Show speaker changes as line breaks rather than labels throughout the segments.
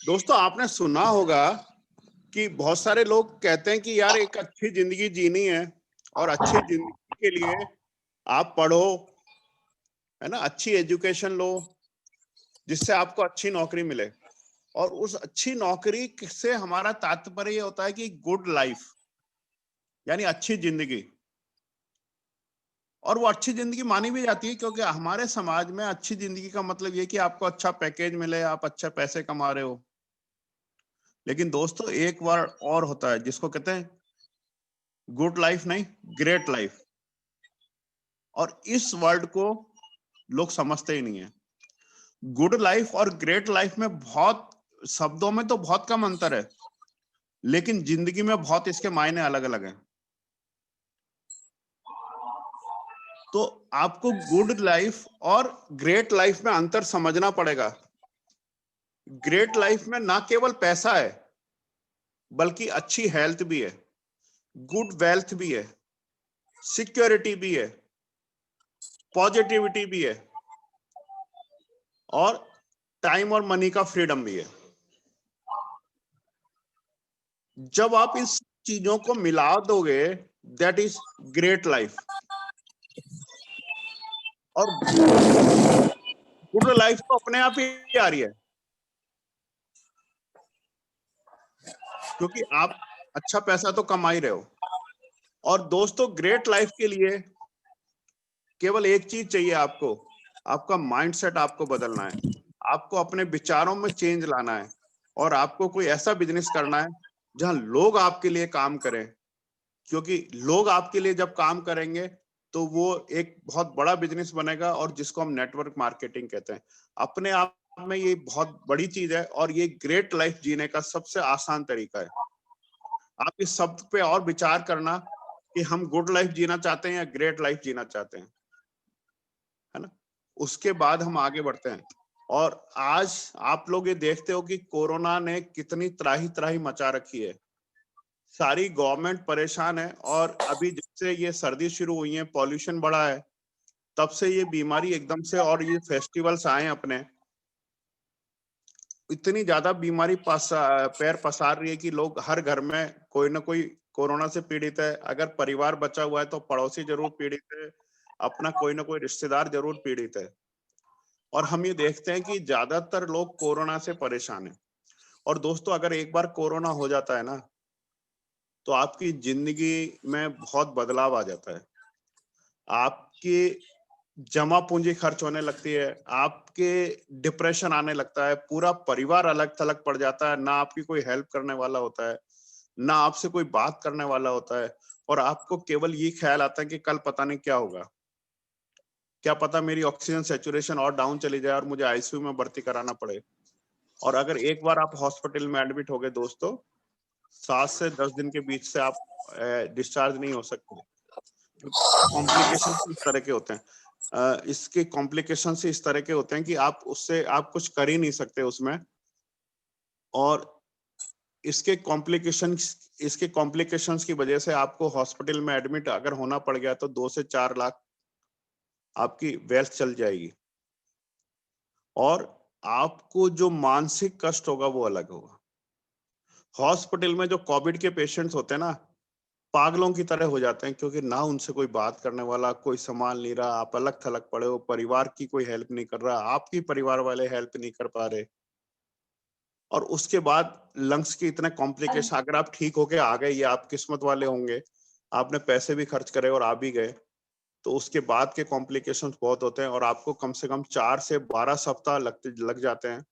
दोस्तों आपने सुना होगा कि बहुत सारे लोग कहते हैं कि यार एक अच्छी जिंदगी जीनी है और अच्छी जिंदगी के लिए आप पढ़ो, है ना, अच्छी एजुकेशन लो जिससे आपको अच्छी नौकरी मिले। और उस अच्छी नौकरी से हमारा तात्पर्य ये होता है कि गुड लाइफ, यानी अच्छी जिंदगी। और वो अच्छी जिंदगी मानी भी जाती है क्योंकि हमारे समाज में अच्छी जिंदगी का मतलब ये कि आपको अच्छा पैकेज मिले, आप अच्छे पैसे कमा रहे हो। लेकिन दोस्तों एक वर्ड और होता है जिसको कहते हैं गुड लाइफ नहीं, ग्रेट लाइफ। और इस वर्ड को लोग समझते ही नहीं है। गुड लाइफ और ग्रेट लाइफ में बहुत शब्दों में तो बहुत कम अंतर है, लेकिन जिंदगी में बहुत इसके मायने अलग अलग हैं। तो आपको गुड लाइफ और ग्रेट लाइफ में अंतर समझना पड़ेगा। ग्रेट लाइफ में ना केवल पैसा है बल्कि अच्छी हेल्थ भी है, गुड वेल्थ भी है, सिक्योरिटी भी है, पॉजिटिविटी भी है और टाइम और मनी का फ्रीडम भी है। जब आप इस चीजों को मिला दोगे, दैट इज ग्रेट लाइफ। और गुड लाइफ तो अपने आप ही आ रही है क्योंकि आप अच्छा पैसा तो कमा ही रहे हो। और दोस्तों ग्रेट लाइफ के लिए केवल एक चीज चाहिए आपको, आपका माइंडसेट आपको बदलना है, आपको अपने विचारों में चेंज लाना है और आपको कोई ऐसा बिजनेस करना है जहां लोग आपके लिए काम करें। क्योंकि लोग आपके लिए जब काम करेंगे तो वो एक बहुत बड़ा बिजनेस बनेगा और जिसको हम नेटवर्क मार्केटिंग कहते हैं। अपने आप में ये बहुत बड़ी चीज है और ये ग्रेट लाइफ जीने का सबसे आसान तरीका है। आप इस शब्द पे और विचार करना कि हम गुड लाइफ जीना चाहते हैं या ग्रेट लाइफ जीना चाहते हैं, है ना। उसके बाद हम आगे बढ़ते हैं। और आज आप लोग ये देखते हो कि कोरोना ने कितनी त्राही त्राही मचा रखी है। सारी गवर्नमेंट परेशान है और अभी जब से ये सर्दी शुरू हुई है, पॉल्यूशन बढ़ा है, तब से ये बीमारी एकदम से, और ये फेस्टिवल्स आए अपने, इतनी ज्यादा बीमारी पैर पसार रही है कि लोग हर घर में कोई ना कोई कोरोना से पीड़ित है। अगर परिवार बचा हुआ है तो पड़ोसी जरूर पीड़ित है, अपना कोई ना कोई रिश्तेदार जरूर पीड़ित है। और हम ये देखते हैं कि ज्यादातर लोग कोरोना से परेशान हैं। और दोस्तों अगर एक बार कोरोना हो जाता है ना, तो आपकी जिंदगी में बहुत बदलाव आ जाता है। आपकी जमा पूंजी खर्च होने लगती है, आपके डिप्रेशन आने लगता है, पूरा परिवार अलग थलग पड़ जाता है, ना आपकी कोई हेल्प करने वाला होता है, ना आपसे कोई बात करने वाला होता है। और आपको केवल ये ख्याल आता है कि कल पता नहीं क्या होगा, क्या पता मेरी ऑक्सीजन सैचुरेशन और डाउन चली जाए और मुझे आईसीयू में भर्ती कराना पड़े। और अगर एक बार आप हॉस्पिटल में एडमिट हो गए दोस्तों, 7 से 10 दिन के बीच से आप डिस्चार्ज नहीं हो सकते। कॉम्प्लिकेशन इस तरह के होते हैं। इसके कॉम्प्लिकेशन इस तरह के होते हैं कि आप कुछ कर ही नहीं सकते उसमें। और इसके कॉम्प्लिकेशंस की वजह से आपको हॉस्पिटल में एडमिट अगर होना पड़ गया तो 2 से 4 लाख आपकी वेल्थ चल जाएगी। और आपको जो मानसिक कष्ट होगा वो अलग होगा। हॉस्पिटल में जो कोविड के पेशेंट्स होते हैं ना, पागलों की तरह हो जाते हैं क्योंकि ना उनसे कोई बात करने वाला, कोई संभाल नहीं रहा, आप अलग थलग पड़े हो, परिवार की कोई हेल्प नहीं कर रहा, आपकी परिवार वाले हेल्प नहीं कर पा रहे। और उसके बाद लंग्स के इतने कॉम्प्लिकेशन, अगर आप ठीक होके आ गए, ये आप किस्मत वाले होंगे, आपने पैसे भी खर्च करे और आ भी गए, तो उसके बाद के कॉम्प्लिकेशंस बहुत होते हैं और आपको कम से कम 4 से 12 सप्ताह लग जाते हैं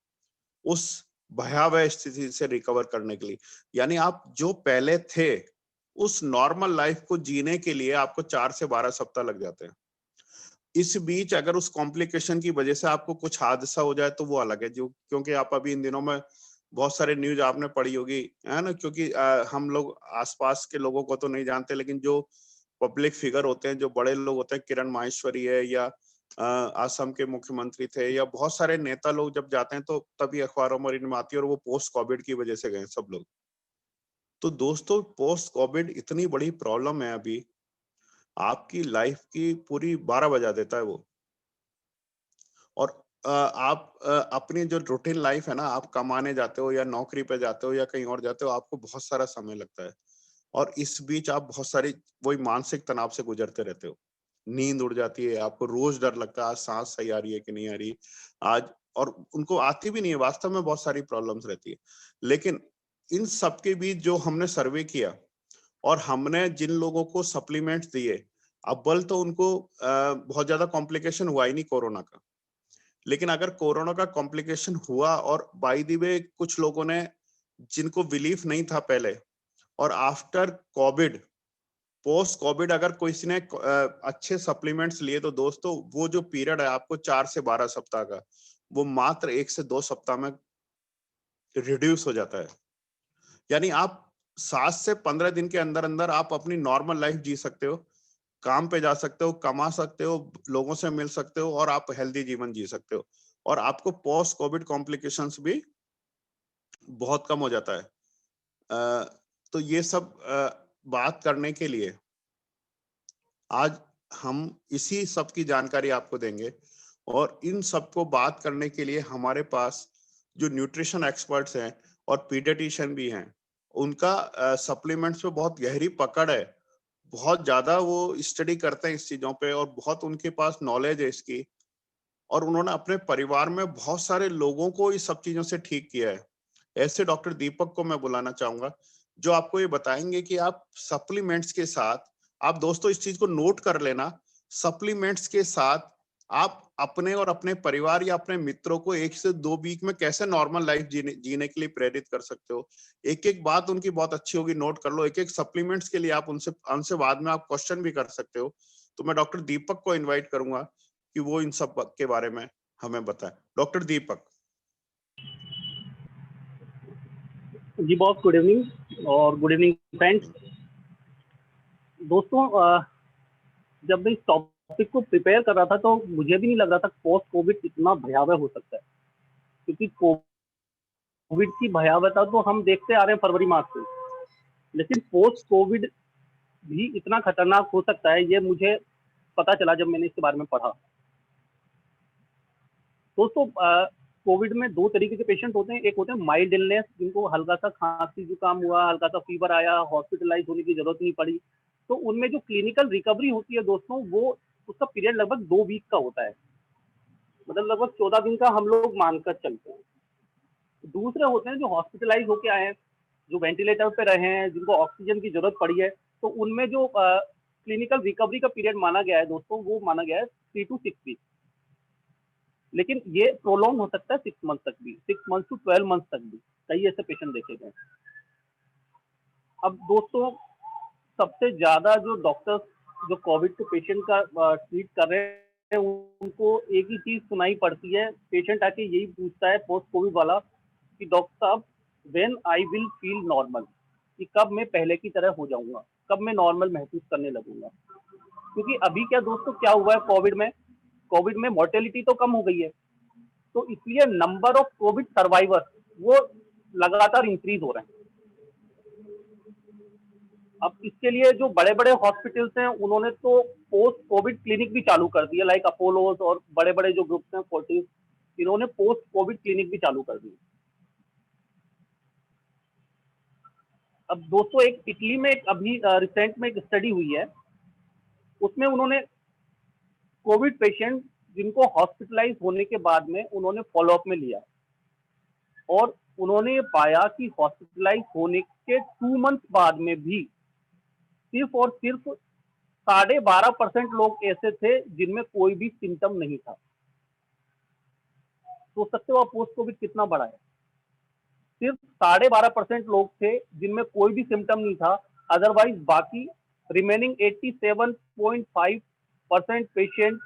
उस भयावह स्थिति से रिकवर करने के लिए। यानी आप जो पहले थे उस नॉर्मल लाइफ को जीने के लिए आपको 4 से 12 सप्ताह लग जाते हैं। इस बीच अगर उस कॉम्प्लिकेशन की वजह से आपको कुछ हादसा हो जाए तो वो अलग है, जो क्योंकि आप अभी इन दिनों में बहुत सारे न्यूज आपने पढ़ी होगी, है ना। क्योंकि हम लोग आसपास के लोगों को तो नहीं जानते, लेकिन जो पब्लिक फिगर होते हैं, जो बड़े लोग होते हैं, किरण माहेश्वरी है या असम के मुख्यमंत्री थे, या बहुत सारे नेता लोग जब जाते हैं तो तभी अखबारों में इनमें आती है, और वो पोस्ट कोविड की वजह से गए सब लोग। तो दोस्तों पोस्ट कोविड इतनी बड़ी प्रॉब्लम है अभी, आपकी लाइफ की पूरी 12 बजा देता है वो। और आप अपनी जो रूटीन लाइफ है ना, आप कमाने जाते हो या नौकरी पे जाते हो या कहीं और जाते हो, आपको बहुत सारा समय लगता है और इस बीच आप बहुत सारी वही मानसिक तनाव से गुजरते रहते हो। नींद उड़ जाती है, आपको रोज डर लगता है आज सांस सही आ रही है कि नहीं आ रही आज, और उनको आती भी नहीं है, वास्तव में बहुत सारी प्रॉब्लम्स रहती है। लेकिन इन सब के बीच जो हमने सर्वे किया और हमने जिन लोगों को सप्लीमेंट्स दिए, अव्वल तो उनको बहुत ज्यादा कॉम्प्लिकेशन हुआ ही नहीं कोरोना का। लेकिन अगर कोरोना का कॉम्प्लिकेशन हुआ और बाय द वे कुछ लोगों ने, जिनको बिलीफ नहीं था पहले, और आफ्टर कोविड, पोस्ट कोविड अगर किसी ने अच्छे सप्लीमेंट्स लिए तो दोस्तों वो जो पीरियड है आपको 4 से 12 सप्ताह का, वो मात्र 1 से 2 सप्ताह में रिड्यूस हो जाता है। यानी आप 7 से 15 दिन के अंदर अंदर आप अपनी नॉर्मल लाइफ जी सकते हो, काम पे जा सकते हो, कमा सकते हो, लोगों से मिल सकते हो और आप हेल्दी जीवन जी सकते हो, और आपको पोस्ट कोविड कॉम्प्लिकेशंस भी बहुत कम हो जाता है। तो ये सब बात करने के लिए आज हम इसी सब की जानकारी आपको देंगे, और इन सबको बात करने के लिए हमारे पास जो न्यूट्रिशन एक्सपर्ट्स हैं और पीडियाट्रिशियन भी हैं, उनका सप्लीमेंट्स पे बहुत गहरी पकड़ है, बहुत ज्यादा वो स्टडी करते हैं इस चीजों पे और बहुत उनके पास नॉलेज है इसकी, और उन्होंने अपने परिवार में बहुत सारे लोगों को इस सब चीजों से ठीक किया है। ऐसे डॉक्टर दीपक को मैं बुलाना चाहूंगा, जो आपको ये बताएंगे कि आप सप्लीमेंट्स के साथ, आप दोस्तों इस चीज को नोट कर लेना, सप्लीमेंट्स के साथ आप अपने और अपने परिवार या अपने मित्रों को 1 से 2 वीक में कैसे नॉर्मल लाइफ जीने के लिए प्रेरित कर सकते हो। एक एक बात उनकी बहुत अच्छी होगी, नोट कर लो। एक एक सप्लीमेंट्स के लिए आप उनसे उनसे बाद में आप क्वेश्चन भी कर सकते हो। तो मैं डॉक्टर दीपक को इन्वाइट करूंगा कि वो इन सब के बारे में हमें बताए। डॉक्टर दीपक।
जी बॉस, गुड इवनिंग और गुड इवनिंग फ्रेंड्स। दोस्तों, जब मैं इस टॉपिक को प्रिपेयर कर रहा था तो मुझे भी नहीं लग रहा था पोस्ट कोविड इतना भयावह हो सकता है, क्योंकि कोविड की भयावहता तो हम देखते आ रहे हैं फरवरी मार्च से, लेकिन पोस्ट कोविड भी इतना खतरनाक हो सकता है ये मुझे पता चला जब मैंने इसके बारे में पढ़ा। दोस्तों, कोविड में दो तरीके के पेशेंट होते हैं। एक होते हैं माइल्ड इलनेस, जिनको हल्का सा खांसी जुकाम हुआ, हल्का सा फीवर आया, हॉस्पिटलाइज होने की जरूरत नहीं पड़ी, तो उनमें जो क्लिनिकल रिकवरी होती है दोस्तों, वो उसका पीरियड लगभग 2 वीक का होता है, मतलब लगभग 14 दिन का हम लोग मानकर चलते हैं। दूसरे होते हैं जो हॉस्पिटलाइज होके आए हैं, जो वेंटिलेटर पे रहे हैं, जिनको ऑक्सीजन की जरूरत पड़ी है, तो उनमें जो क्लिनिकल रिकवरी का पीरियड माना गया है दोस्तों, वो माना गया है 3 to 6 वीक। लेकिन ये प्रोलॉन्ग हो सकता है 6 मंथ तक भी, 6 मंथ to 12 मंथ तक भी, कई ऐसे पेशेंट देखे गए। अब दोस्तों, सबसे ज्यादा जो डॉक्टर्स जो कोविड के पेशेंट का ट्रीट कर रहे हैं, उनको एक ही चीज सुनाई पड़ती है। पेशेंट आके यही पूछता है पोस्ट कोविड वाला कि डॉक्टर साहब, when I will feel normal, कि कब मैं पहले की तरह हो जाऊंगा, कब मैं नॉर्मल महसूस करने लगूंगा। क्योंकि अभी क्या दोस्तों, क्या हुआ है कोविड में मोर्टेलिटी तो कम हो गई है, तो इसलिए नंबर ऑफ कोविड सर्वाइवर वो लगातार इंक्रीज हो रहे हैं। अब इसके लिए जो बड़े बड़े हॉस्पिटल्स हैं, उन्होंने तो पोस्ट कोविड क्लिनिक भी चालू कर दिया, लाइक अपोलोज और बड़े बड़े जो ग्रुप्स हैं फोर्टिस, इन्होंने पोस्ट कोविड क्लिनिक भी चालू कर दी। अब दोस्तों, एक इटली में अभी रिसेंट में एक स्टडी हुई है, उसमें उन्होंने कोविड पेशेंट जिनको हॉस्पिटलाइज होने के बाद में उन्होंने फॉलोअप में लिया, और उन्होंने ये पाया कि हॉस्पिटलाइज होने के 2 मंथ बाद में भी सिर्फ और सिर्फ 12.5% लोग ऐसे थे जिनमें कोई भी सिम्टम नहीं था। सोच सकते हो आप पोस्ट कोविड कितना बड़ा है। सिर्फ 12.5% लोग थे जिनमें कोई भी सिम्टम नहीं था, अदरवाइज बाकी रिमेनिंग 87.5% पेशेंट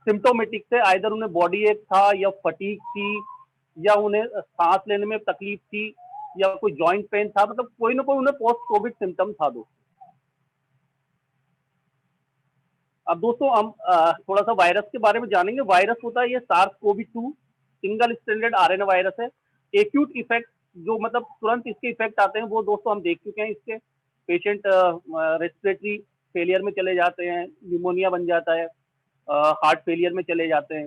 सिम्टोमेटिक थे। आइदर उन्हें बॉडी एक था, या फटीग थी, या उन्हें सांस लेने में तकलीफ थी, या कोई जॉइंट पेन था, मतलब कोई ना कोई उन्हें पोस्ट कोविड सिम्टम था दोस्तों। अब दोस्तों, हम थोड़ा सा वायरस के बारे में जानेंगे। वायरस होता है ये SARS-CoV-2, single standard RNA virus है। एक्यूट इफेक्ट, जो मतलब तुरंत इसके इफेक्ट आते हैं, वो दोस्तों हम देख चुके हैं। इसके पेशेंट रेस्पिरेटरी फेलियर में चले जाते हैं, न्यूमोनिया बन जाता है, हार्ट फेलियर में चले जाते हैं।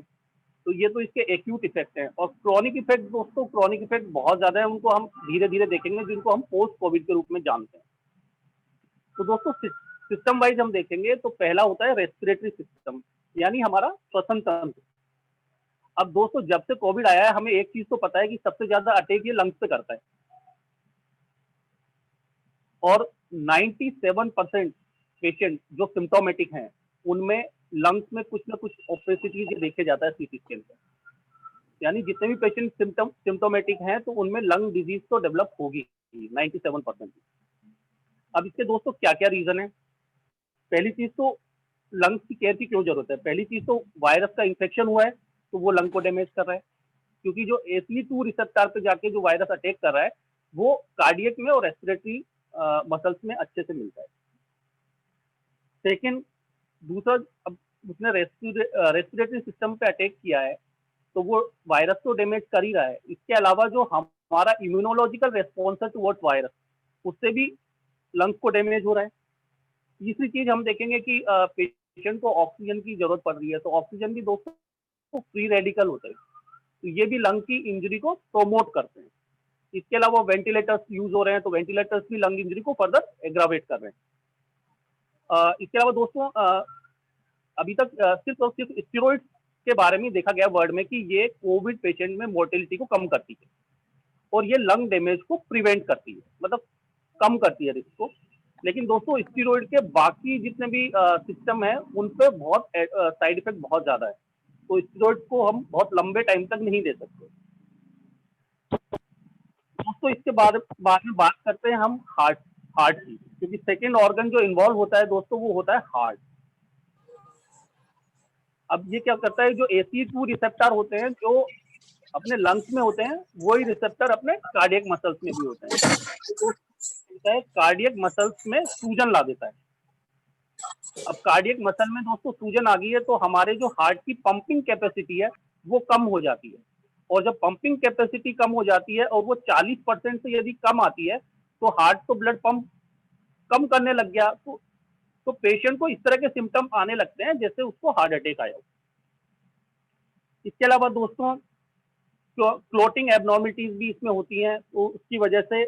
तो ये तो इसके एक्यूट इफेक्ट हैं। और क्रॉनिक इफेक्ट दोस्तों, क्रॉनिक इफेक्ट बहुत ज्यादा है, उनको हम धीरे धीरे देखेंगे, जिनको हम पोस्ट कोविड के रूप में जानते हैं। तो दोस्तों सिस्टम वाइज हम देखेंगे तो पहला होता है रेस्पिरेटरी सिस्टम, यानी हमारा श्वसन तंत्र। अब दोस्तों जब से कोविड आया है, हमें एक चीज तो पता है कि सबसे ज्यादा अटैक ये लंग्स पे करता है, और 97% पेशेंट जो सिम्टोमेटिक हैं उनमें लंग्स में कुछ ना कुछ ओपेसिटी देखे जाता है सीटी स्कैन पे। यानी जितने भी पेशेंट सिम्टोमेटिक हैं तो उनमें लंग डिजीज तो डेवलप होगी 97%। अब इसके दोस्तों क्या क्या रीजन है? पहली चीज तो लंग्स की केयर की क्यों जरूरत है? पहली चीज तो वायरस का इन्फेक्शन हुआ है तो वो लंग को डैमेज कर रहा है, क्योंकि जो ACE2 रिसेप्टर पे जाके जो वायरस अटैक कर रहा है वो कार्डियक में और रेस्पिरेटरी मसल्स में अच्छे से मिलता है। सेकेंड, दूसरा, अब उसने रेस्पिरेटरी सिस्टम पे अटैक किया है तो वो वायरस तो डैमेज कर ही रहा है, इसके अलावा जो हमारा इम्यूनोलॉजिकल रेस्पॉन्स है टुवर्ड्स वायरस, उससे भी लंग्स को डैमेज हो रहा है। तीसरी चीज हम देखेंगे कि पेशेंट को ऑक्सीजन की जरूरत पड़ रही है, तो ऑक्सीजन भी दोस्तों फ्री रेडिकल होता है, तो ये भी लंग की इंजरी को प्रोमोट करते हैं। इसके अलावा वेंटिलेटर्स यूज हो रहे हैं, तो वेंटिलेटर्स भी लंग इंजरी को फर्दर एग्रावेट कर रहे हैं। इसके अलावा दोस्तों अभी तक सिर्फ और सिर्फ स्टेरॉइड्स के बारे में देखा गया वर्ल्ड में कि ये कोविड पेशेंट में मोर्टेलिटी को कम करती है और ये लंग डैमेज को प्रिवेंट करती है, मतलब कम करती है रिस्क को। लेकिन दोस्तों स्टेरॉइड के बाकी जितने भी सिस्टम है उन पे बहुत साइड इफेक्ट बहुत ज्यादा है, तो स्टेरॉइड को हम बहुत लंबे टाइम तक नहीं दे सकते। दोस्तों इसके बाद में बात करते हैं हम हार्ट की, क्योंकि सेकेंड ऑर्गन जो इन्वॉल्व होता है दोस्तों वो होता है हार्ट। अब ये क्या करता है, जो ACE2 रिसेप्टर होते हैं जो अपने लंग्स में होते हैं, वही रिसेप्टर अपने कार्डियक मसल्स में भी होते हैं, तो कार्डियक मसल्स में सूजन ला देता है। अब कार्डियक मसल में दोस्तों सूजन आ गई है तो हमारे जो हार्ट की पंपिंग कैपेसिटी है वो कम हो जाती है, और जब पंपिंग कैपेसिटी कम हो जाती है और वो 40% से यदि कम आती है तो हार्ट तो ब्लड पंप कम करने लग गया, तो पेशेंट को इस तरह के सिम्टम आने लगते हैं जैसे उसको हार्ट अटैक आया हो। इसके अलावा दोस्तों क्लोटिंग एबनॉर्मलिटीज भी इसमें होती हैं, तो उसकी वजह से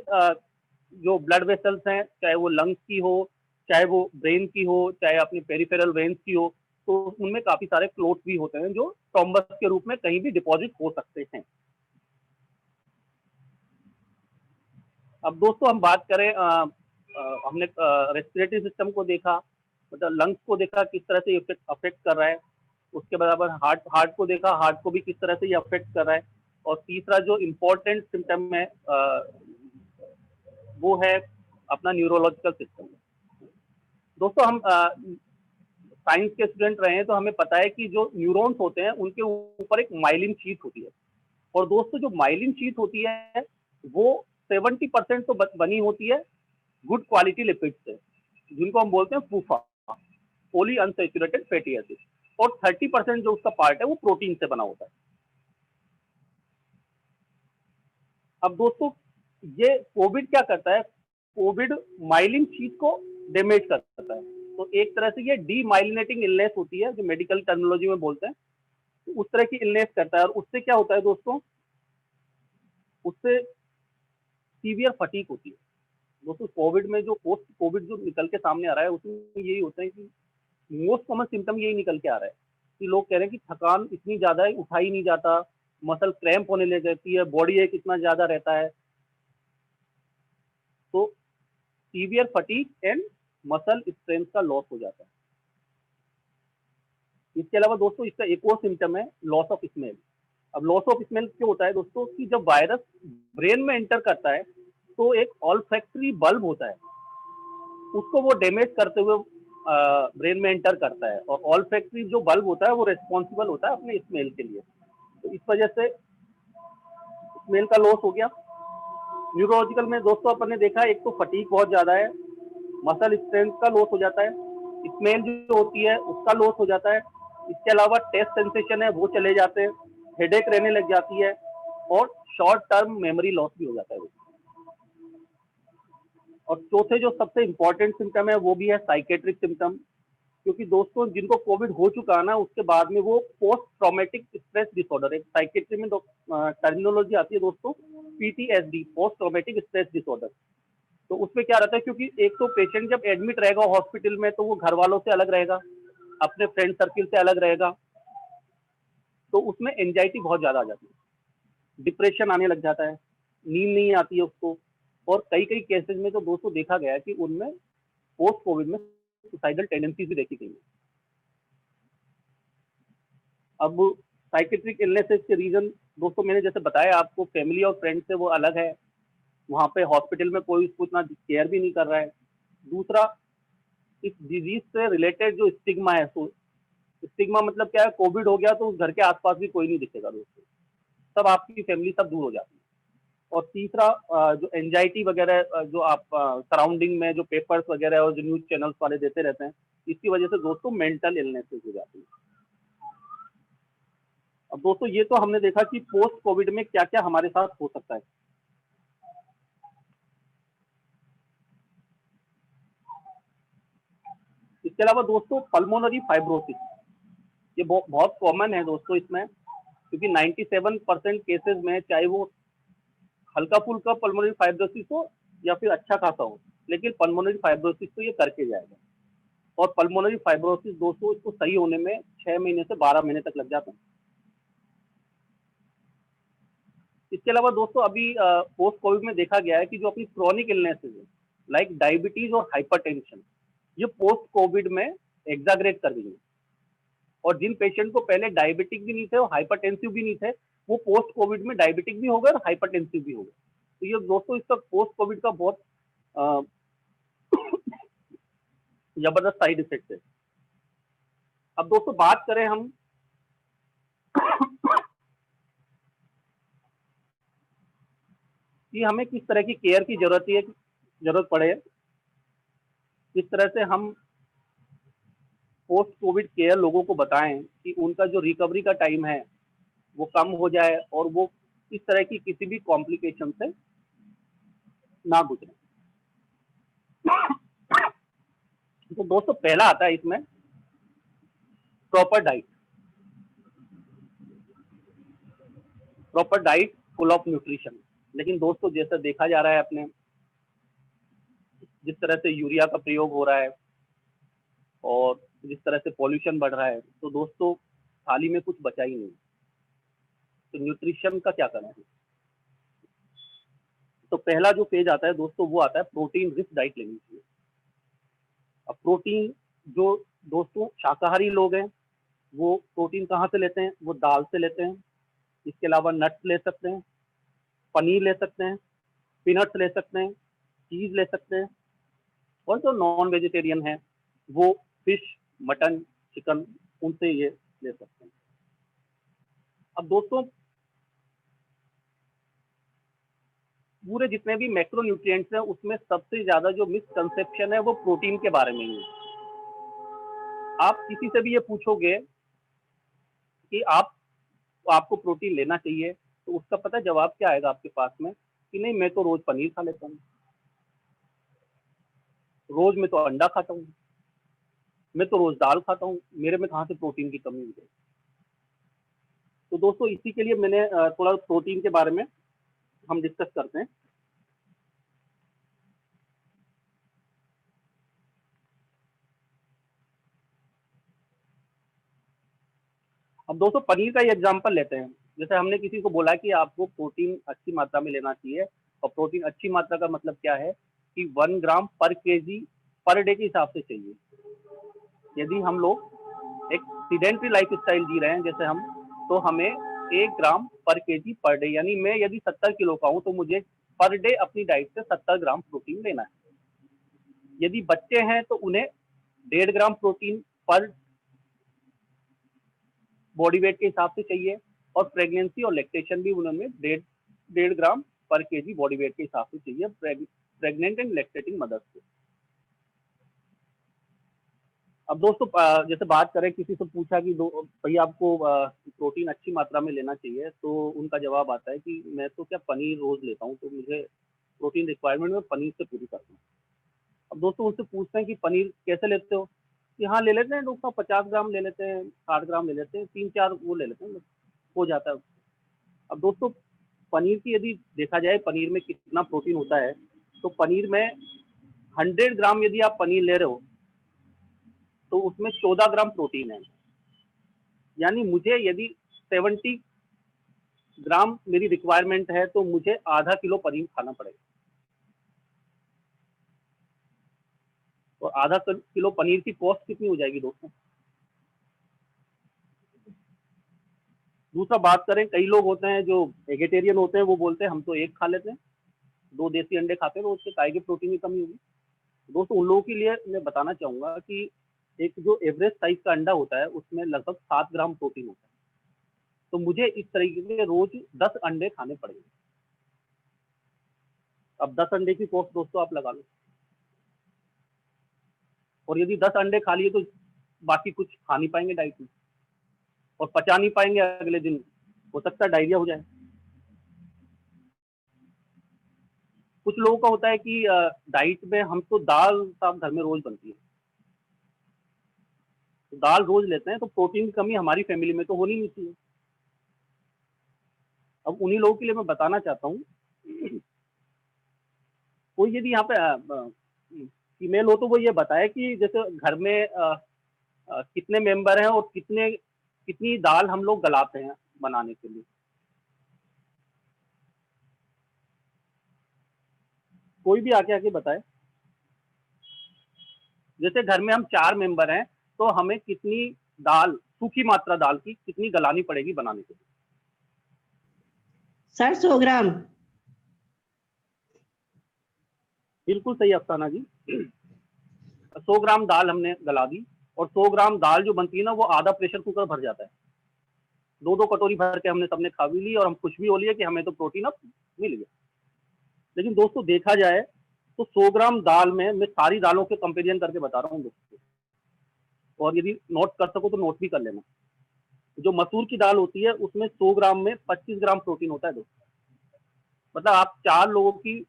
जो ब्लड वेसल्स हैं, चाहे वो लंग्स की हो, चाहे वो ब्रेन की हो, चाहे अपनी पेरिफेरल वेन्स की हो, तो उनमें काफी सारे क्लोट भी होते हैं जो थ्रोम्बस के रूप में कहीं भी डिपॉजिट हो सकते हैं। अब दोस्तों हम बात करें, हमने रेस्पिरेटरी सिस्टम को देखा, मतलब लंग्स को देखा किस तरह से अफेक्ट कर रहा है, उसके बराबर हार्ट को देखा, हार्ट को भी किस तरह से ये अफेक्ट कर रहा है, और तीसरा जो इम्पोर्टेंट सिम्टम है वो है अपना न्यूरोलॉजिकल सिस्टम। दोस्तों हम साइंस के स्टूडेंट रहे हैं तो हमें पता है कि जो न्यूरॉन्स होते हैं उनके ऊपर एक माइलिन शीट होती है, और दोस्तों जो माइलिन शीट होती है वो 70% तो बनी होती है गुड क्वालिटी लिपिड्स से, जिनको हम बोलते हैं फूफा, पॉली अनसैचुरेटेड फैटी एसिड, और 30% जो उसका पार्ट है वो प्रोटीन से बना होता है। अब दोस्तों ये कोविड क्या करता है, कोविड माइलिन शीट को डैमेज करता है, तो एक तरह से ये डीमाइलिनेटिंग इलनेस होती है जो मेडिकल टर्मिनोलॉजी में बोलते हैं, तो उस तरह की इलनेस करता है, और उससे क्या होता है दोस्तों, उससे सीवियर फटीग होती है। दोस्तों कोविड में जो पोस्ट कोविड जो निकल के सामने आ रहा है उसमें यही होता है कि मोस्ट कॉमन सिम्टम यही निकल के आ रहा है कि लोग कह रहे हैं कि थकान इतनी ज्यादा है, उठा ही नहीं जाता, मसल क्रैम्प होने लग जाती है, बॉडी एक इतना ज्यादा रहता है, तो severe fatigue and muscle strength का लॉस हो जाता है। इसके अलावा दोस्तों इसका एक और सिम्टम है लॉस ऑफ स्मेल। अब लॉस ऑफ स्मेल क्यों होता है दोस्तों, कि जब वायरस ब्रेन में एंटर करता है तो एक ऑल्फैक्टरी बल्ब होता है, उसको वो डैमेज करते हुए ब्रेन में एंटर करता है, और ऑल्फैक्टरी जो बल्ब होता है वो रिस्पॉन्सिबल होता है अपने स्मेल के लिए, तो इस वजह से स्मेल का लॉस हो गया। न्यूरोलॉजिकल में दोस्तों अपन ने देखा एक तो फटीग बहुत ज्यादा है, मसल स्ट्रेंथ का लॉस हो जाता है, स्मेल जो होती है उसका लॉस हो जाता है, इसके अलावा टेस्ट सेंसेशन है वो चले जाते हैं, हेडेक रहने लग जाती है, और शॉर्ट टर्म मेमोरी लॉस भी हो जाता है। और चौथे जो सबसे इंपॉर्टेंट सिम्टम है वो भी है साइकेट्रिक सिम्टम, क्योंकि दोस्तों जिनको कोविड हो चुका है ना, उसके बाद में वो पोस्ट ट्रॉमेटिक स्ट्रेस डिसऑर्डर, एक साइकेट्री में टर्मिनोलॉजी आती है दोस्तों, PTSD, post traumatic stress disorder. तो उसमें क्या रहता है, क्योंकि एक तो पेशेंट जब एडमिट रहेगा हॉस्पिटल में तो वो घर वालों से अलग रहेगा, अपने फ्रेंड सर्किल से अलग रहेगा, तो उसमें एंजाइटी बहुत ज्यादा आ जाती है, डिप्रेशन आने लग जाता है, नींद नहीं आती है उसको, और कई कई केसेस में तो दोस्तों देखा गया है कि उनमें पोस्ट कोविड में सुसाइडल टेंडेंसीज भी देखी गई है। अब साइकेट्रिक इलनेसेस के रीजन दोस्तों मैंने जैसे बताया आपको, फैमिली और फ्रेंड से वो अलग है, वहां पे हॉस्पिटल में कोई उसको इतना केयर भी नहीं कर रहा है। दूसरा, इस डिजीज से रिलेटेड जो स्टिग्मा है, तो स्टिग्मा मतलब क्या है, कोविड हो गया तो उस घर के आसपास भी कोई नहीं दिखेगा दोस्तों, सब आपकी फैमिली सब दूर हो जाती है। और तीसरा, जो एंजाइटी वगैरह जो आप सराउंडिंग में जो पेपर्स वगैरह और जो न्यूज चैनल्स वाले देते रहते हैं, इसकी वजह से दोस्तों मेंटल इलनेसेस हो जाती है। अब दोस्तों ये तो हमने देखा कि पोस्ट कोविड में क्या क्या हमारे साथ हो सकता है। इसके अलावा दोस्तों पल्मोनरी फाइब्रोसिस, ये बहुत कॉमन है दोस्तों इसमें, क्योंकि 97% केसेस में चाहे वो हल्का फुल्का पल्मोनरी फाइब्रोसिस हो या फिर अच्छा खासा हो, लेकिन पल्मोनरी फाइब्रोसिस तो ये करके जाएगा। और पल्मोनरी फाइब्रोसिस दोस्तों इसको सही होने में 6 महीने से 12 महीने तक लग जाते हैं। इसके अलावा दोस्तों अभी पोस्ट कोविड में देखा गया है कि जो अपनी क्रॉनिक इलनेसेस है, लाइक डायबिटीज और हाइपरटेंशन, ये पोस्ट कोविड में एग्जाग्रेट कर गई है। और जिन पेशेंट को पहले डायबिटिक भी नहीं थे और हाइपरटेंसिव भी नहीं थे, वो पोस्ट कोविड में डायबिटिक भी हो गए और हाइपरटेंसिव भी हो गए। तो ये दोस्तों इसका पोस्ट कोविड का बहुत अ, जबरदस्त साइड इफेक्ट है। अब दोस्तों बात करें हम कि हमें किस तरह की केयर की जरूरत पड़े, किस तरह से हम पोस्ट कोविड केयर लोगों को बताएं कि उनका जो रिकवरी का टाइम है वो कम हो जाए और वो इस तरह की किसी भी कॉम्प्लिकेशन से ना गुजरे। तो दोस्तों पहला आता है इसमें proper diet. Proper diet full of nutrition. लेकिन दोस्तों जैसा देखा जा रहा है अपने, जिस तरह से यूरिया का प्रयोग हो रहा है और जिस तरह से पॉल्यूशन बढ़ रहा है, तो दोस्तों थाली में कुछ बचा ही नहीं। तो न्यूट्रिशन का क्या करना है? तो पहला जो पेज आता है दोस्तों वो आता है प्रोटीन रिच डाइट लेनी चाहिए। अब प्रोटीन, जो दोस्तों शाकाहारी लोग हैं वो प्रोटीन कहाँ से लेते हैं? वो दाल से लेते हैं। इसके अलावा नट्स ले सकते हैं, पनीर ले सकते हैं, पीनट्स ले सकते हैं, चीज ले सकते हैं। और जो नॉन वेजिटेरियन है वो फिश, मटन, चिकन, उनसे ये ले सकते हैं। अब दोस्तों पूरे जितने भी मैक्रो न्यूट्रिएंट्स हैं उसमें सबसे ज्यादा जो मिसकंसेप्शन है वो प्रोटीन के बारे में ही है। आप किसी से भी ये पूछोगे कि आपको प्रोटीन लेना चाहिए, तो उसका पता जवाब क्या आएगा आपके पास में कि नहीं, मैं तो रोज पनीर खा लेता हूँ, रोज मैं तो अंडा खाता हूँ, मैं तो रोज दाल खाता हूँ, मेरे में कहाँ से प्रोटीन की कमी है। तो दोस्तों इसी के लिए मैंने थोड़ा प्रोटीन के बारे में हम डिस्कस करते हैं। अब दोस्तों पनीर का ही एग्जांपल लेते हैं। जैसे हमने किसी को बोला कि आपको प्रोटीन अच्छी मात्रा में लेना चाहिए, और प्रोटीन अच्छी मात्रा का मतलब क्या है कि 1 ग्राम पर केजी पर डे के हिसाब से चाहिए। यदि हम लोग एक सीडेंट्री लाइफ स्टाइल जी रहे हैं जैसे हम, तो हमें 1 ग्राम पर केजी पर डे, यानी मैं यदि 70 किलो का हूँ तो मुझे पर डे अपनी डाइट से 70 ग्राम प्रोटीन लेना है। यदि बच्चे हैं तो उन्हें 1.5 ग्राम प्रोटीन पर बॉडी वेट के हिसाब से चाहिए, और प्रेगनेंसी और लैक्टेशन भी उन्होंने 1.5 ग्राम पर केजी बॉडी वेट के हिसाब से चाहिए प्रेग्नेंट एंड लैक्टेटिंग मदर्स को। अब दोस्तों जैसे बात करें, किसी से पूछा कि भैया आपको प्रोटीन अच्छी मात्रा में लेना चाहिए, तो उनका जवाब आता है कि मैं तो क्या पनीर रोज लेता हूँ, तो मुझे प्रोटीन रिक्वायरमेंट में पनीर से पूरी करता हूँ। अब दोस्तों उनसे पूछते हैं कि पनीर कैसे लेते हो, यहाँ ले लेते हैं डॉक्टर साहब, 50 ग्राम ले लेते हैं, 60 ग्राम ले लेते हैं, 3-4 वो ले लेते हैं, हो जाता है। अब दोस्तों पनीर की यदि देखा जाए पनीर में कितना प्रोटीन होता है, तो पनीर में 100 ग्राम यदि आप पनीर ले रहे हो तो उसमें 14 ग्राम प्रोटीन है। यानी मुझे यदि 70 ग्राम मेरी रिक्वायरमेंट है तो मुझे आधा किलो पनीर खाना पड़ेगा। और आधा किलो पनीर की कॉस्ट कितनी हो जाएगी दोस्तों? दूसरा बात करें, कई लोग होते हैं जो वेजिटेरियन होते हैं, वो बोलते हैं हम तो एक खा लेते हैं, 2 देसी अंडे खाते हैं तो उससे काय के प्रोटीन की कमी होगी। दोस्तों उन लोगों के लिए मैं बताना चाहूंगा कि एक जो एवरेज साइज का अंडा होता है उसमें लगभग 7 ग्राम प्रोटीन होता है। तो मुझे इस तरीके से रोज 10 अंडे खाने पड़ेंगे। अब 10 अंडे की कॉस्ट दोस्तों आप लगा लो, और यदि 10 अंडे खा लिए तो बाकी कुछ खा नहीं पाएंगे डाइट में, और पचा नहीं पाएंगे, अगले दिन हो सकता है डायरिया हो जाए। कुछ लोगों का होता है कि डाइट में हम तो दाल साहब घर में रोज बनती है, तो दाल रोज लेते हैं, तो प्रोटीन की कमी हमारी फैमिली में तो होनी नहीं चाहिए। अब उन्हीं लोगों के लिए मैं बताना चाहता हूँ, कोई यदि यहाँ पे फीमेल हो तो वो ये बताए कि जैसे घर में कितने मेंबर हैं और कितनी दाल हम लोग गलाते हैं बनाने के लिए। कोई भी आके आके बताए। जैसे घर में हम 4 मेंबर हैं तो हमें कितनी दाल, सूखी मात्रा दाल की कितनी गलानी पड़ेगी बनाने के लिए?
सर 100 ग्राम।
बिल्कुल सही अफसाना जी। 100 ग्राम दाल हमने गला दी, और 100 ग्राम दाल जो बनती है ना वो आधा प्रेशर कुकर भर जाता है। 2-2 कटोरी भर के हमने सबने खा भी ली और हम खुश भी हो लिए कि हमें तो प्रोटीन अब मिल गया। लेकिन दोस्तों देखा जाए तो 100 ग्राम दाल में मैं सारी दालों के कंपेरिजन करके बता रहा हूँ दोस्तों, और यदि नोट कर सको तो नोट भी कर लेना। जो मसूर की दाल होती है उसमें 100 ग्राम में 25 ग्राम प्रोटीन होता है दोस्तों। मतलब आप 4 लोगों की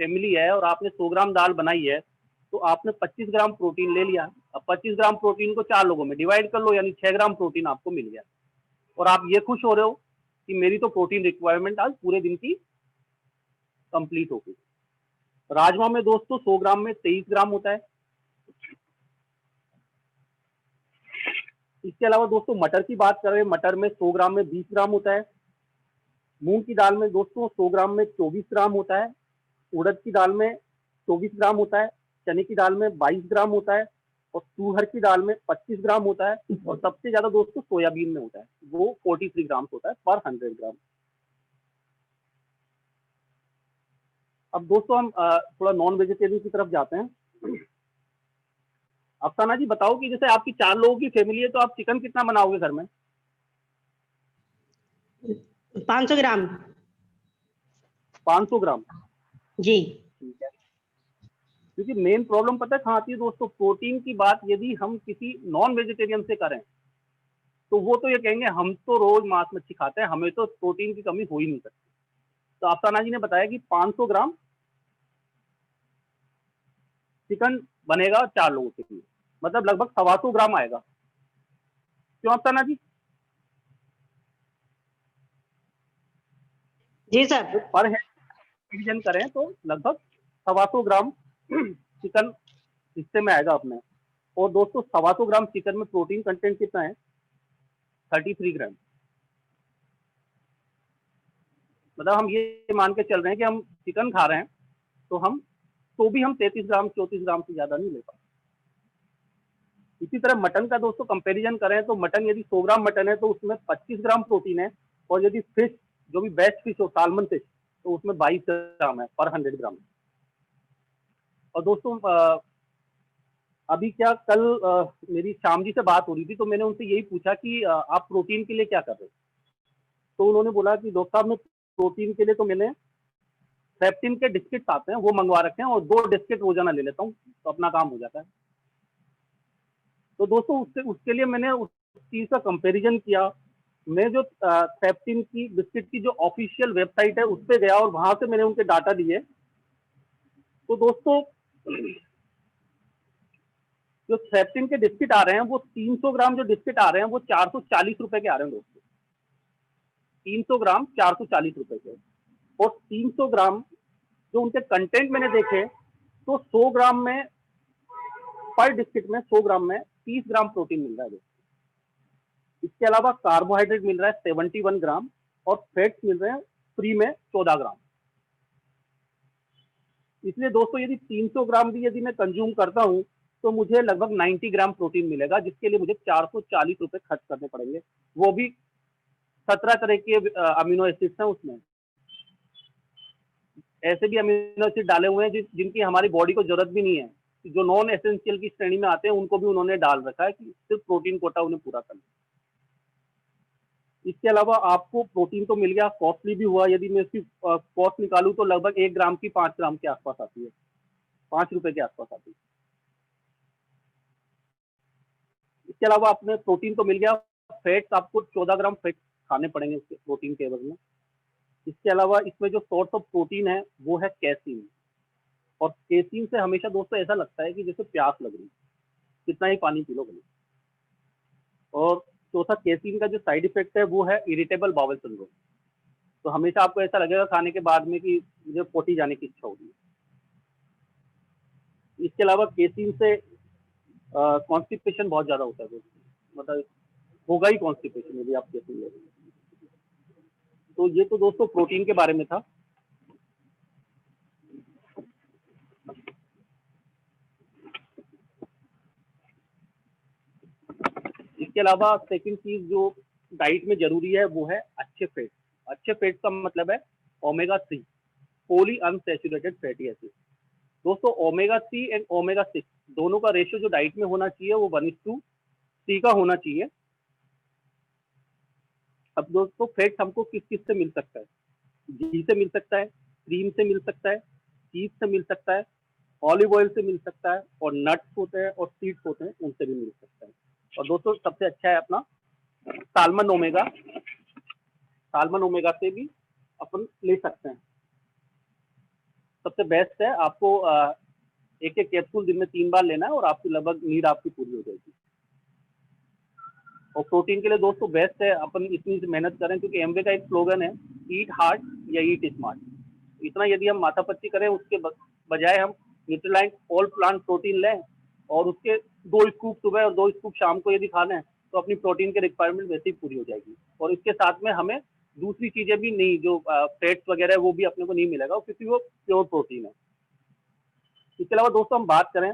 फैमिली है और आपने 100 ग्राम दाल बनाई है, तो आपने 25 ग्राम प्रोटीन ले लिया। अब 25 ग्राम प्रोटीन को 4 लोगों में डिवाइड कर लो, यानी 6 ग्राम प्रोटीन आपको मिल गया, और आप ये खुश हो रहे हो कि मेरी तो प्रोटीन रिक्वायरमेंट आज पूरे दिन की कंप्लीट हो गई। राजमा में दोस्तों 100 ग्राम में 23 ग्राम होता है। इसके अलावा दोस्तों मटर की बात करें, मटर में 100 ग्राम में 20 ग्राम होता है। मूंग की दाल में दोस्तों 100 ग्राम में 24 ग्राम होता है। उड़द की दाल में 24 ग्राम होता है। चने की दाल में 22 ग्राम होता है, और तुअर की दाल में 25 ग्राम होता है, और सबसे ज्यादा दोस्तों सोयाबीन में होता है, वो 43 ग्राम होता है पर 100 ग्राम। अब दोस्तों हम थोड़ा नॉन वेजिटेरियन की तरफ जाते हैं। अफसाना जी बताओ कि जैसे आपकी 4 लोगों की फैमिली है तो आप चिकन कितना बनाओगे घर में?
500 ग्राम।
500 ग्राम
जी।
ठीक है। क्योंकि मेन प्रॉब्लम पता है कहाँ आती है दोस्तों, प्रोटीन की बात यदि हम किसी नॉन वेजिटेरियन से करें तो वो तो ये कहेंगे हम तो रोज मांस मच्छी खाते हैं, हमें तो प्रोटीन की कमी हो ही नहीं सकती। तो अफसाना जी ने बताया कि 500 ग्राम चिकन बनेगा 4 लोगों के लिए, मतलब लगभग 125 ग्राम आएगा। क्यों अफसाना जी?
जी सर।
तो पर हेड डिवीजन करें तो लगभग 125 ग्राम चिकन हिस्से में आएगा अपने। और दोस्तों 125 ग्राम चिकन में प्रोटीन कंटेंट कितना है? 33 ग्राम। मतलब हम ये मान के चल रहे हैं कि हम चिकन खा रहे हैं तो भी हम 33 ग्राम 34 ग्राम से ज्यादा नहीं ले पाते। इसी तरह मटन का दोस्तों कंपैरिजन करें तो मटन यदि 100 ग्राम मटन है तो उसमें 25 ग्राम प्रोटीन है, और यदि फिश जो भी बेस्ट फिश हो, सालमन फिश, तो उसमें 22 ग्राम है पर 100 ग्राम। और दोस्तों अभी क्या कल मेरी श्याम जी से बात हो रही थी तो मैंने उनसे यही पूछा कि आप प्रोटीन के लिए क्या कर रहे हो? तो उन्होंने बोला कि डॉक्टर साहब मैं प्रोटीन के लिए तो मैंने पेप्टिन के डिस्किट्स आते हैं वो मंगवा रखे हैं, और 2 डिस्किट रोजाना ले लेता हूँ तो अपना काम हो जाता है। तो दोस्तों उसके लिए मैंने उस चीज का कंपैरिजन किया। मैं जो पेप्टिन की बिस्किट की जो ऑफिशियल वेबसाइट है उस पर गया और वहां से मैंने उनके डाटा लिए। तो दोस्तों जो सेप्टिन के डिस्किट आ रहे हैं वो 300 ग्राम जो डिस्किट आ रहे हैं वो 440 रुपए के आ रहे हैं दोस्तों। 300 ग्राम 440 रुपए के, और 300 ग्राम जो उनके कंटेंट मैंने देखे तो 100 ग्राम में, पर डिस्किट में 100 ग्राम में 30 ग्राम प्रोटीन मिल रहा है दोस्तों। इसके अलावा कार्बोहाइड्रेट मिल रहा है 71 ग्राम और फैट्स मिल रहे हैं फ्री में 14 ग्राम। इसलिए दोस्तों यदि 300 ग्राम भी यदि मैं कंज्यूम करता हूं तो मुझे लगभग 90 ग्राम प्रोटीन मिलेगा, जिसके लिए मुझे 440 रुपए खर्च करने पड़ेंगे, वो भी 17 तरह के अमीनो एसिड्स हैं उसमें। ऐसे भी अमीनो एसिड डाले हुए हैं जिनकी हमारी बॉडी को जरूरत भी नहीं है, जो नॉन एसेंशियल की श्रेणी में आते हैं उनको भी उन्होंने डाल रखा है कि सिर्फ प्रोटीन कोटा उन्हें पूरा करना। इसके अलावा आपको प्रोटीन तो मिल गया, कॉस्टली भी हुआ। यदि मैं इसकी कॉस्ट निकालूं तो लगभग 1 ग्राम की 5 ग्राम के आसपास आती है, 5 रुपए के आसपास आती है। इसके अलावा आपने प्रोटीन तो मिल गया, फैट्स आपको 14 ग्राम फैट खाने पड़ेंगे इसके प्रोटीन के एवज में। इसके अलावा इसमें जो सोर्स ऑफ प्रोटीन है वो है कैसीन, और कैसीन से हमेशा दोस्तों ऐसा लगता है कि जैसे प्यास लग रही है, कितना ही पानी पी लो भले। और चौथा, कैसीन का जो साइड इफेक्ट है वो है इरिटेबल बाउल सिंड्रोम। तो हमेशा आपको ऐसा लगेगा खाने के बाद में कि मुझे पोटी जाने की इच्छा होगी। इसके अलावा कैसीन से कॉन्स्टिपेशन बहुत ज्यादा होता है दोस्तों, मतलब होगा ही कॉन्स्टिपेशन यदि आप कैसीन ले रहे हैं। तो ये तो दोस्तों प्रोटीन के बारे में था। इसके अलावा सेकंड चीज जो डाइट में जरूरी है वो है अच्छे फैट। अच्छे फैट का मतलब है omega 3 poly unsaturated fatty acid. दोस्तों ओमेगा 3 एंड ओमेगा 6 दोनों का रेशियो जो डाइट में होना चाहिए वो 1:3 का होना चाहिए। अब दोस्तों फैट हमको किस किस से मिल सकता है? घी से मिल सकता है, क्रीम से मिल सकता है, चीज से मिल सकता है, ऑलिव ऑयल से मिल सकता है, और नट्स होते हैं और सीड्स होते हैं उनसे भी मिल सकता है। और दोस्तों सबसे अच्छा है अपना साल्मन ओमेगा। साल्मन ओमेगा से भी अपन ले सकते हैं। सबसे बेस्ट है आपको एक एक कैप्सूल दिन में 3 बार लेना है और आपकी लगभग नीड आपकी पूरी हो जाएगी। और प्रोटीन के लिए दोस्तों बेस्ट है अपन इतनी मेहनत करें, क्योंकि एमवे का एक स्लोगन है ईट हार्ड या ईट स्मार्ट। इतना यदि हम माथापच्ची करें उसके बजाय हम न्यूट्रीलाइन ऑल प्लांट प्रोटीन लें और उसके 2 स्कूप सुबह और 2 स्कूप शाम को यदि खा लें तो अपनी प्रोटीन की रिक्वायरमेंट वैसे ही पूरी हो जाएगी। और इसके साथ में हमें दूसरी चीजें भी नहीं, जो फैट्स वगैरह वो भी अपने को नहीं मिलेगा क्योंकि वो प्योर प्रोटीन है। इसके अलावा दोस्तों हम बात करें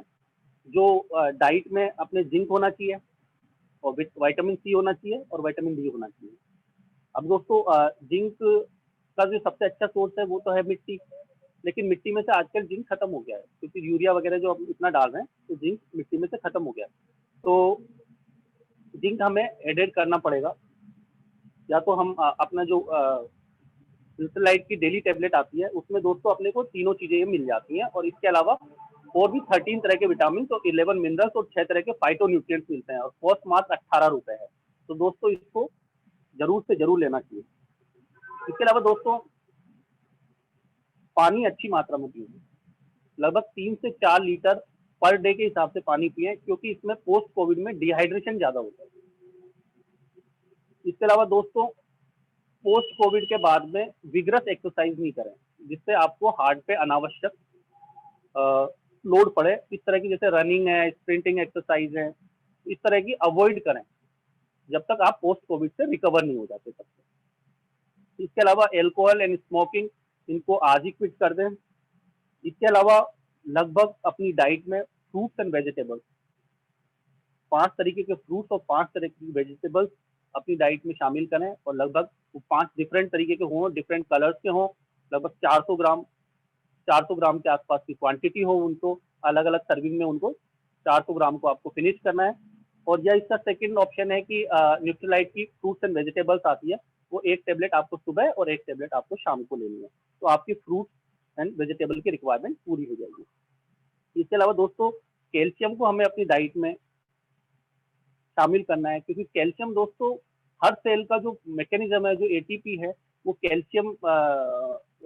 जो डाइट में अपने जिंक होना चाहिए और विटामिन सी होना चाहिए और विटामिन डी होना चाहिए। अब दोस्तों जिंक का जो सबसे अच्छा सोर्स है वो तो है मिट्टी, लेकिन मिट्टी में से आजकल जिंक खत्म हो गया है क्योंकि यूरिया वगैरह जो हम इतना डाल रहे हैं तो जिंक मिट्टी में से खत्म हो गया है। तो जिंक हमें एडेड करना पड़ेगा, या तो हम अपना जो इलेक्ट्रोलाइट की डेली टेबलेट आती है उसमें दोस्तों अपने को तीनों चीजें मिल जाती हैं, और इसके अलावा और भी 13 तरह के विटामिन और 11 मिनरल्स और 6 तरह के फाइटोन्यूट्रिएंट्स मिलते हैं, और कॉस्ट मात्र 18 रुपए है। तो दोस्तों इसको जरूर से जरूर लेना चाहिए। इसके अलावा दोस्तों पानी अच्छी मात्रा में पिए, लगभग 3 से 4 लीटर पर डे के हिसाब से पानी पिए, क्योंकि इसमें पोस्ट कोविड में डिहाइड्रेशन ज्यादा होता है। इसके अलावा दोस्तों पोस्ट कोविड के बाद में विग्रस एक्सरसाइज नहीं करें जिससे आपको हार्ट पे अनावश्यक लोड पड़े। इस तरह की जैसे रनिंग है, स्प्रिंटिंग एक्सरसाइज है, इस तरह की अवॉइड करें जब तक आप पोस्ट कोविड से रिकवर नहीं हो जाते तब तक। इसके अलावा एल्कोहल एंड स्मोकिंग इनको आज ही क्विट कर दें। इसके अलावा लगभग अपनी डाइट में फ्रूट्स एंड वेजिटेबल्स, 5 तरीके के फ्रूट्स और 5 तरह की वेजिटेबल्स अपनी डाइट में शामिल करें, और लगभग 5 डिफरेंट तरीके के हों, डिफरेंट कलर्स के हों, लगभग 400 ग्राम के आसपास की क्वांटिटी हो, उनको अलग अलग सर्विंग में उनको 400 ग्राम को आपको फिनिश करना है। और यह इसका सेकंड ऑप्शन है कि न्यूट्रीलाइट की फ्रूट्स एंड वेजिटेबल्स आती है, वो 1 टेबलेट आपको सुबह और 1 टेबलेट आपको शाम को लेनी है, तो आपकी फ्रूट्स एंड वेजिटेबल की रिक्वायरमेंट पूरी हो जाएगी। इसके अलावा दोस्तों कैल्शियम को हमें अपनी डाइट में शामिल करना है, क्योंकि कैल्शियम दोस्तों हर सेल का जो मैकेनिज्म है, जो एटीपी है, वो कैल्शियम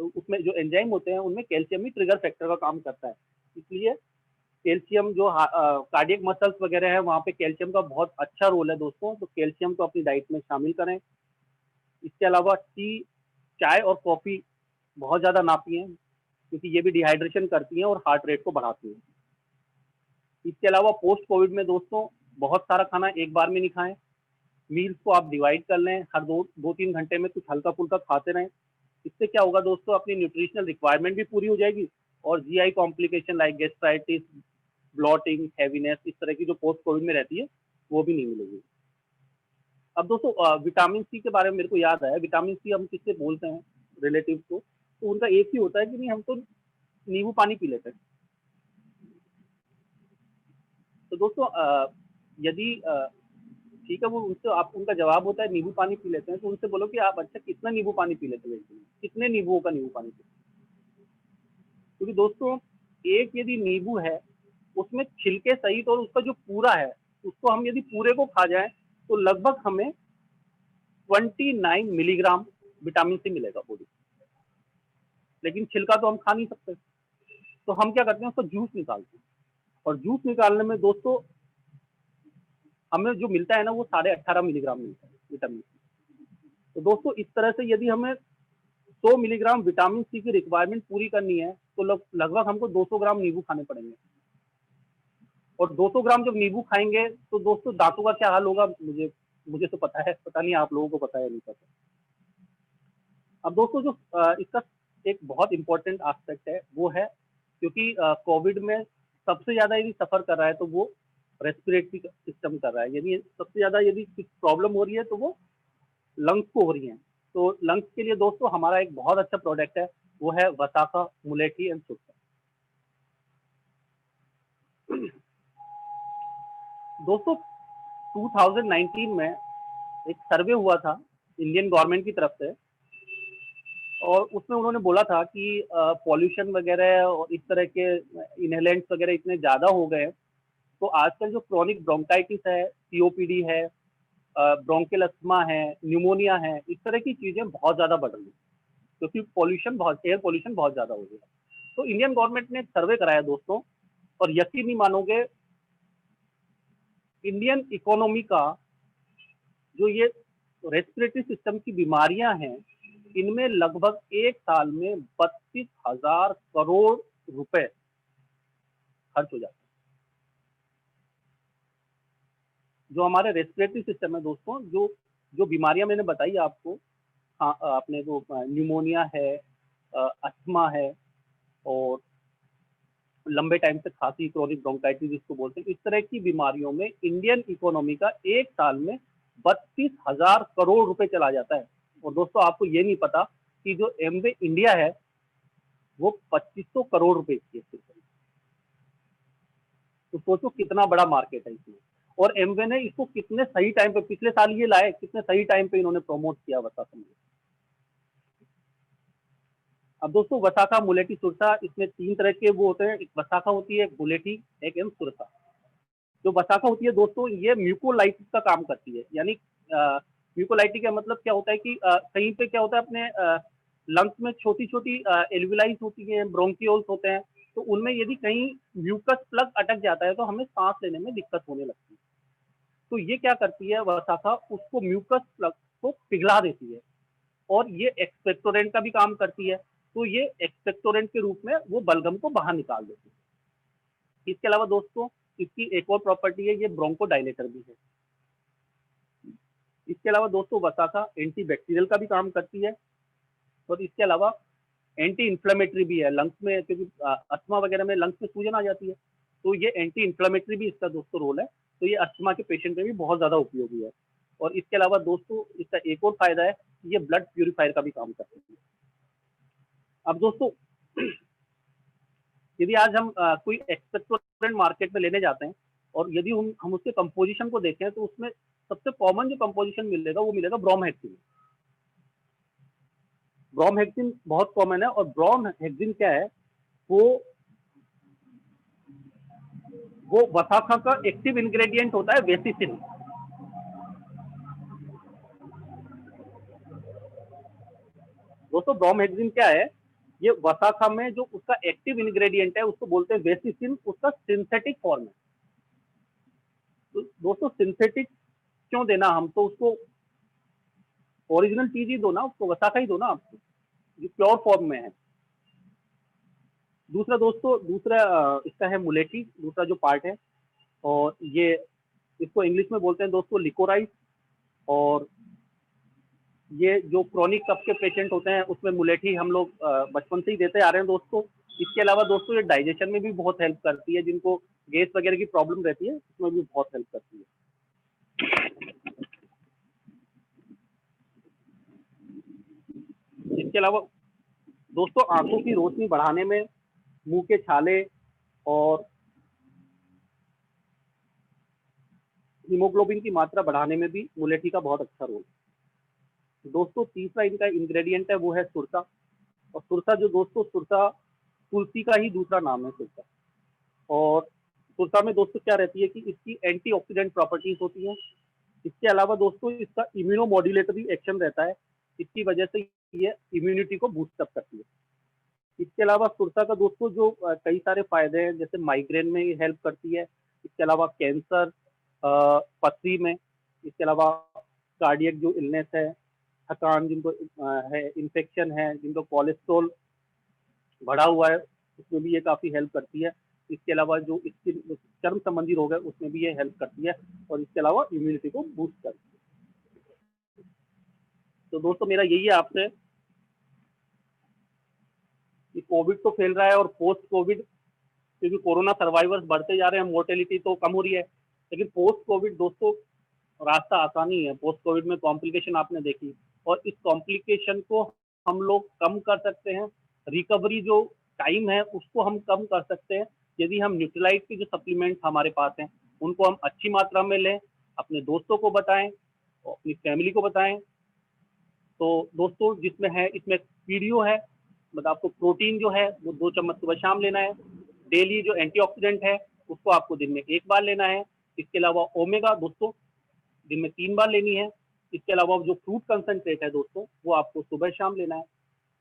उसमें जो एंजाइम होते हैं उनमें कैल्शियम ही ट्रिगर फैक्टर का काम करता है। इसलिए कैल्शियम जो कार्डियक मसल्स वगैरह है वहाँ पे कैल्शियम का बहुत अच्छा रोल है दोस्तों, तो कैल्शियम को अपनी डाइट में शामिल करें। इसके अलावा टी, चाय और कॉफ़ी बहुत ज़्यादा ना पिएँ, क्योंकि ये भी डिहाइड्रेशन करती हैं और हार्ट रेट को बढ़ाती हैं। इसके अलावा पोस्ट कोविड में दोस्तों बहुत सारा खाना एक बार में नहीं खाएं, मील्स को आप डिवाइड कर लें, हर 2-3 घंटे में कुछ हल्का फुल्का खाते रहें। इससे क्या होगा दोस्तों, अपनी न्यूट्रिशनल रिक्वायरमेंट भी पूरी हो जाएगी और GI complication like gastritis, blotting, heaviness, इस तरह की जो पोस्ट कोविड में रहती है वो भी नहीं मिलेगी। अब दोस्तों विटामिन सी के बारे में मेरे को याद आया, विटामिन सी हम किससे बोलते हैं रिलेटिव को, तो उनका एक ही होता है कि नहीं हम तो नींबू पानी पी लेते हैं। तो दोस्तों यदि ठीक है, वो उनसे आप उनका जवाब होता है नींबू पानी पी लेते हैं, तो उनसे बोलो कि आप अच्छा कितना नींबू पानी पी लेते हो, कितने नींबुओं का नींबू पानी पीते हैं। क्योंकि दोस्तों एक यदि नींबू है उसमें छिलके सहित और उसका जो पूरा है उसको हम यदि पूरे को खा जाए तो लगभग हमें 29 मिलीग्राम विटामिन सी मिलेगा बॉडी। लेकिन छिलका तो हम खा नहीं सकते, तो हम क्या करते हैं उसका जूस निकालते हैं, और जूस निकालने में दोस्तों हमें जो मिलता है ना वो 18.5 मिलीग्राम मिलता है विटामिन सी। तो दोस्तों इस तरह से यदि हमें 100 मिलीग्राम विटामिन सी की रिक्वायरमेंट पूरी करनी है तो लगभग हमको 200 ग्राम नींबू खाने पड़ेंगे। और 200 ग्राम जब नींबू खाएंगे तो दोस्तों दांतों का क्या हाल होगा, मुझे तो पता है, पता नहीं आप लोगों को पता है नहीं पता। अब दोस्तों जो इसका एक बहुत इंपॉर्टेंट एस्पेक्ट है वो है, क्योंकि कोविड में सबसे ज्यादा यदि सफर कर रहा है तो वो रेस्पिरेटरी सिस्टम कर रहा है। यदि सबसे ज्यादा यदि प्रॉब्लम हो रही है तो वो लंग्स को हो रही है। तो लंग्स के लिए दोस्तों हमारा एक बहुत अच्छा प्रोडक्ट है, वो है वसाका मुलेठी एंड सुरसा। दोस्तों 2019 में एक सर्वे हुआ था इंडियन गवर्नमेंट की तरफ से, और उसमें उन्होंने बोला था कि पॉल्यूशन वगैरह और इस तरह के इनहेलेंट्स वगैरह इतने ज़्यादा हो गए, तो आजकल जो क्रोनिक ब्रोंकाइटिस है, सीओपीडी है, ब्रोंकियल अस्थमा है, न्यूमोनिया है, इस तरह की चीज़ें बहुत ज़्यादा बढ़ रही हैं, क्योंकि एयर पॉल्यूशन बहुत ज़्यादा हो गया। तो इंडियन गवर्नमेंट ने एक सर्वे कराया दोस्तों, और यकीन नहीं मानोगे, इंडियन इकोनॉमी का जो ये रेस्पिरेटरी सिस्टम की बीमारियां हैं, इनमें लगभग एक साल में 32,000 करोड़ रुपए खर्च हो जाते हैं। जो हमारे रेस्पिरेटरी सिस्टम है दोस्तों, जो जो बीमारियां मैंने बताई आपको, हाँ आपने जो न्यूमोनिया है, अस्थमा है, और लंबे टाइम से खांसी, क्रोनिक ब्रोंकाइटिस जिसको बोलते हैं, इस तरह की बीमारियों में इंडियन इकोनॉमी का एक साल में 32,000 करोड़ रुपए चला जाता है। और दोस्तों आपको ये नहीं पता कि जो एमवे इंडिया है वो 2500 करोड़ रुपए की है। तो सोचो कितना बड़ा मार्केट है इसमें, और एमवे ने इसको कितने सही टाइम पे, पिछले साल ये लाए, कितने सही टाइम पे इन्होंने प्रमोट किया वसाका मुलेठी। अब दोस्तों वसाका मुलेठी सुरसा, इसमें 3 तरह के वो होते हैं, एक वसाका होती है, एक मुलेठी, एक एम सुरसा। जो वसाका होती है दोस्तों, ये म्यूकोलाइटिस का काम करती है। यानी म्यूकोलाइटिस का मतलब क्या होता है कि कहीं पे क्या होता है, अपने लंग्स में छोटी छोटी एल्विलाइज होती हैं, ब्रोंकियोल्स होते हैं, तो उनमें यदि कहीं म्यूकस प्लग अटक जाता है तो हमें सांस लेने में दिक्कत होने लगती है। तो ये क्या करती है वसाका, उसको म्यूकस प्लग को पिघला देती है, और ये एक्सपेक्टोरेंट का भी काम करती है। तो ये एक्सपेक्टोरेंट के रूप में वो बलगम को बाहर निकाल देती है। इसके अलावा दोस्तों इसकी एक और प्रॉपर्टी है, ये ब्रोंको डायलेटर भी है। इसके अलावा दोस्तों वसाका एंटी बैक्टीरियल का भी काम करती है, और इसके अलावा एंटी इन्फ्लेमेटरी भी है लंग्स में, क्योंकि अस्थमा वगैरह में लंग्स में सूजन आ जाती है, तो ये एंटी इन्फ्लेमेटरी भी इसका दोस्तों रोल है। तो ये अस्थमा के पेशेंट में भी बहुत ज़्यादा उपयोगी है। और इसके अलावा दोस्तों इसका एक और फायदा है, ये ब्लड प्यूरिफायर का भी काम करती है। अब दोस्तों यदि आज हम कोई एक्सपेक्टोरेंट मार्केट में लेने जाते हैं, और यदि हम उसके कंपोजिशन को देखें, तो उसमें सबसे कॉमन जो कंपोजिशन मिलेगा वो मिलेगा ब्रोमहेक्सिन। ब्रोमहेक्सिन बहुत कॉमन है, और ब्रोमहेक्सिन क्या है, वो वसाका का एक्टिव इंग्रेडिएंट होता है वेसिसिन। दोस्तों ब्रोमहेक्सिन क्या है, ये वसाखा में जो उसका एक्टिव इंग्रेडिएंट है उसको बोलते हैं वेसिसिन, उसका सिंथेटिक फॉर्म है। तो दोस्तों सिंथेटिक क्यों देना, हम तो उसको ओरिजिनल चीज ही दो ना, उसको वसाखा ही दो ना आपको, जो प्योर फॉर्म में है। दूसरा दोस्तों, इसका है मुलेठी, दूसरा जो पार्ट है, और ये इसको इंग्लिश में बोलते हैं दोस्तों लिकोराइस। और ये जो क्रॉनिक कफ के पेशेंट होते हैं उसमें मुलेठी हम लोग बचपन से ही देते आ रहे हैं दोस्तों। इसके अलावा दोस्तों ये डाइजेशन में भी बहुत हेल्प करती है, जिनको गैस वगैरह की प्रॉब्लम रहती है उसमें भी बहुत हेल्प करती है। इसके अलावा दोस्तों आंखों की रोशनी बढ़ाने में, मुंह के छाले और हीमोग्लोबिन की मात्रा बढ़ाने में भी मुलेठी का बहुत अच्छा रोल है। दोस्तों तीसरा इनका इंग्रेडिएंट है वो है सुरसा। और सुरसा जो दोस्तों, सुरसा तुलसी का ही दूसरा नाम है सुरसा। और सुरसा में दोस्तों क्या रहती है कि इसकी एंटीऑक्सीडेंट प्रॉपर्टीज होती हैं। इसके अलावा दोस्तों इसका इम्यूनोमॉड्यूलेटरी एक्शन रहता है, इसकी वजह से ये इम्यूनिटी को बूस्ट अप करती है। इसके अलावा सुरसा का दोस्तों जो कई सारे फायदे हैं, जैसे माइग्रेन में ये हेल्प करती है। इसके अलावा कैंसर, पथरी में, इसके अलावा कार्डियक जो इलनेस है, थकान जिनको है, इन्फेक्शन है, जिनको कोलेस्ट्रॉल बढ़ा हुआ है, उसमें भी ये काफ़ी हेल्प करती है। इसके अलावा जो स्किन चर्म संबंधी रोग है उसमें भी ये हेल्प करती है, और इसके अलावा इम्यूनिटी को बूस्ट करती है। तो दोस्तों मेरा यही है आपसे कि कोविड तो फैल रहा है, और पोस्ट कोविड, क्योंकि कोरोना सर्वाइवर्स बढ़ते जा रहे हैं, मोर्टेलिटी तो कम हो रही है, लेकिन पोस्ट कोविड दोस्तों रास्ता आसान नहीं है। पोस्ट कोविड में कॉम्प्लिकेशन आपने देखी, और इस कॉम्प्लिकेशन को हम लोग कम कर सकते हैं। रिकवरी जो टाइम है उसको हम कम कर सकते हैं यदि हम न्यूट्रलाइट के जो सप्लीमेंट्स हमारे पास हैं उनको हम अच्छी मात्रा में लें, अपने दोस्तों को बताएं और अपनी फैमिली को बताएं। तो दोस्तों जिसमें है, इसमें पीडीओ है, मतलब आपको प्रोटीन जो है वो 2 चम्मच सुबह शाम लेना है। डेली जो एंटीऑक्सीडेंट है उसको आपको दिन में 1 बार लेना है। इसके अलावा ओमेगा दोस्तों दिन में 3 बार लेनी है। इसके अलावा जो फ्रूट कंसंट्रेट है दोस्तों वो आपको सुबह शाम लेना है।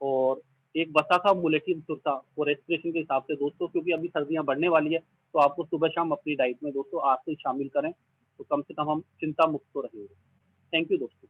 और एक वसाखा मुलेठी सुरसा वो रेस्पिरेशन के हिसाब से दोस्तों, क्योंकि अभी सर्दियां बढ़ने वाली है, तो आपको सुबह शाम अपनी डाइट में दोस्तों आज से शामिल करें, तो कम से कम हम चिंता मुक्त तो रहेंगे। थैंक यू दोस्तों।